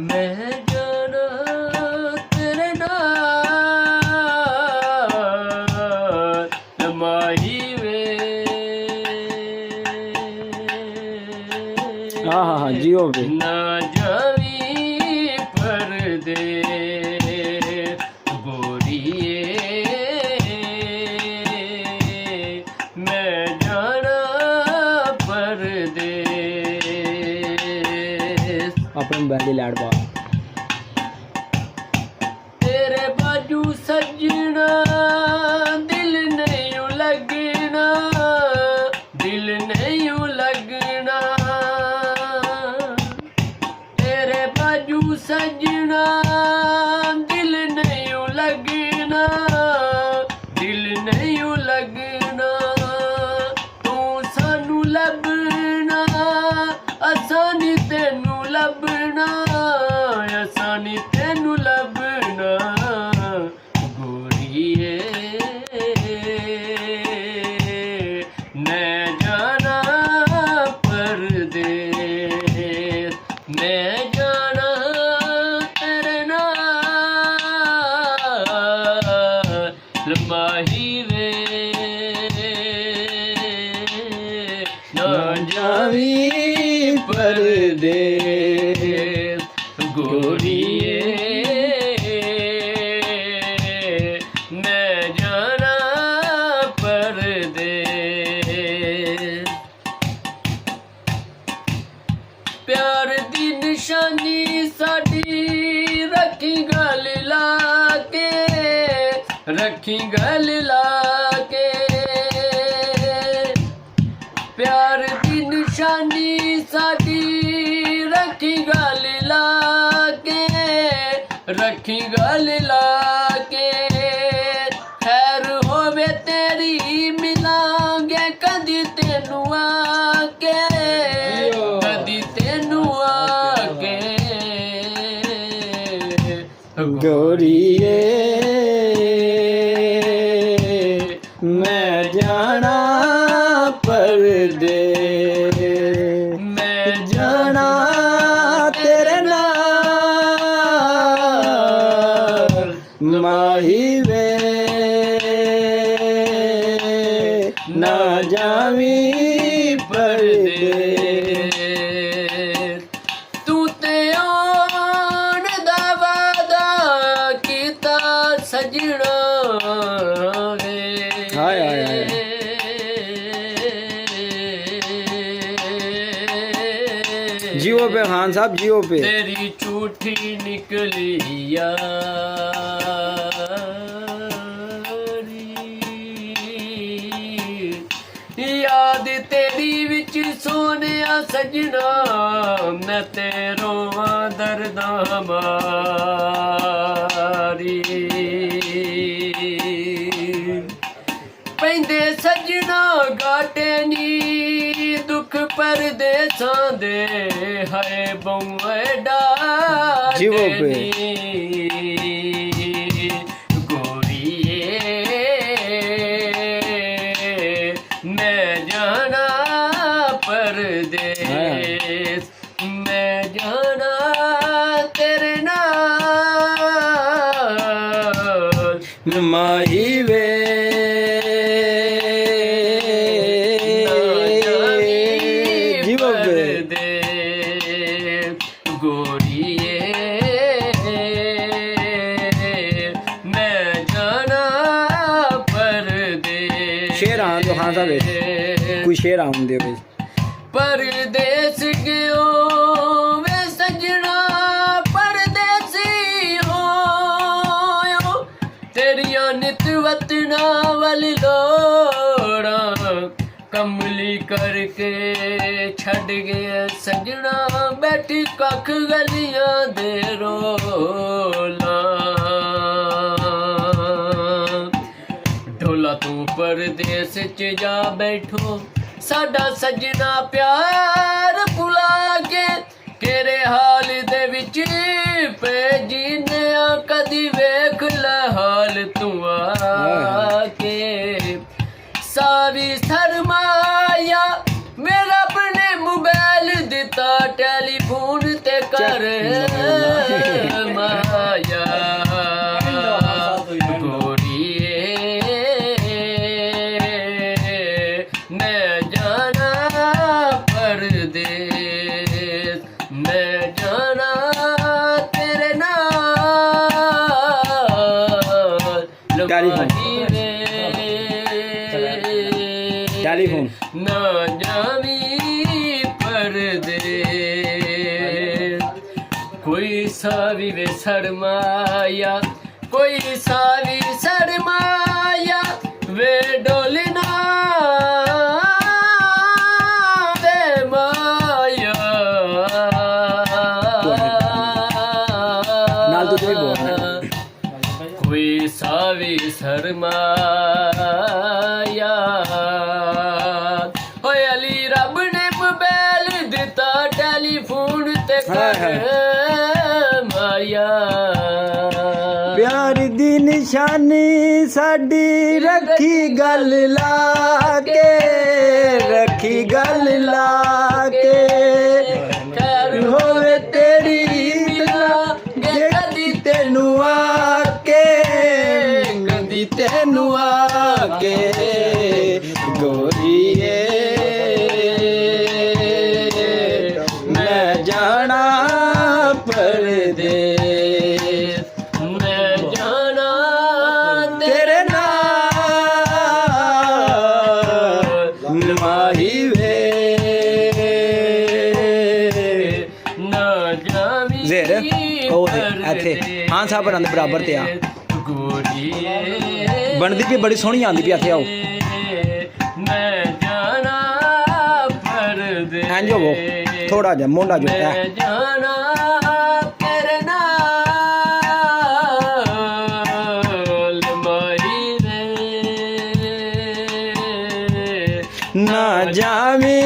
मैं जाना तेरे नाल माही वे। हाँ हाँ हाँ जियो पे। ना जावी परदेस गोरिए, मैं जाना परदेस। अपने बैली लाड पा तेरे बाजू सजना दिल नहीं लगना, दिल नहीं लगना। तेरे बाजू सजना दिल नहीं लगना, दिल नहीं लगना। तू सानू लभना असानी तेनू लभना, असानी तेनू लभना गोरिए। मैं जाना परदेस, मैं जाना तेरे नाल माही वे। ना जावी परदेस गोरिए, मैं जाना परदेस। प्यार दी निशानी साडी रखी गल लाके, रखी गल लाके। प्यार दी निशानी साडी रखी गल लाके, रखी गल लाके। खैर होवे तेरी मिलांगे कदी तेनू आके, कदी तेनू आके गोरिए, मैं जाना परदेस, मैं जाना तेरे नाल माही वे। ना जावी परदेस। तू ते आन दा वादा कीता सजना वे। हाय हाय हाय। जियो पे खान साहब जियो पे। तेरी झूठी निकली यारी, याद तेरी विच सोनिया सजना। मैं तेरो दर्दा मारी, पैंदे सजना गाटे नी दुख परदेसां दे। हाय बउए जीवो डाटे पे। नी गोरिए, मैं जाना परदेस, मैं जाना तेरे नाल माही वे। जीवो पे। गोरिए, मैं जाना परदेस। शेर हाँ तो खान साहब कोई शेर आऊं दे भाई। परदेस गयो वे सजना, परदेसी हो तेरिया नित वतना वल लोड़ा। कमली करके छड़ गया सजना, बैठी कख गलियां दे रोला। ढोला तू परदेस च जा बैठो, साडा सजना प्यार भुला के। केरे हाल दे विच पे जीने कदी वेख ले हाल तू आके। सारी सरमाया मेरा अपने मोबाइल दिता, टेलीफोन ते कर टेलीफोन। टेलीफोन। ना जावी परदेस कोई सावी वे शर्माया कोई सावी शर्माया वे डोलना वे माया नाल तो भी बोलना कोई सावी शर्माया ओए अली रब ने मोबाइल दिता टेलीफोन ते कर माया प्यार दी निशानी साडी रखी गल ला के रखी गल ला के खैर होवे तेरी बिना जे कदी तेनू आके कदी तेनू आके गोरीए मैं जाना परदेस मैं जाना तेरे नाल माही वे ना जावी ਜ਼ੇਰ, ਉਹ ਦੇ, ਇੱਥੇ। ਹਾਂ ਸਾਹਿਬ ਹੋਰਾਂ ਦੇ ਬਰਾਬਰ ਤੇ ਆ। ਗੋਰੀਏ ਬਣਦੀ ਵੀ ਬੜੀ ਸੋਹਣੀ ਆਂਦੀ ਵੀ ਇੱਥੇ ਆਓ मैं जाना परदेस ਇੰਜ ਹੋਵੋ ਥੋੜਾ ਜਿਹਾ ਮੋਢਾ ਜੁੜਿਆ मैं जाना तेरे नाल माही रे ना जावी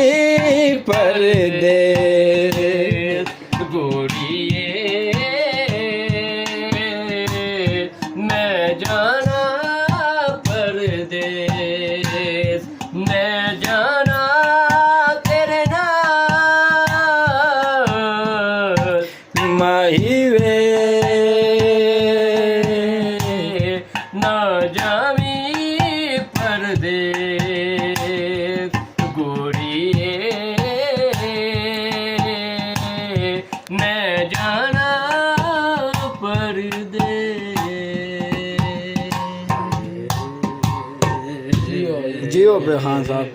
परदेस गोरिए मैं जाना परदेस मैं जाना तेरे नाल माही वे ना जावी परदेस गोरिए मैं जाना परदेस जियो पे खान साहब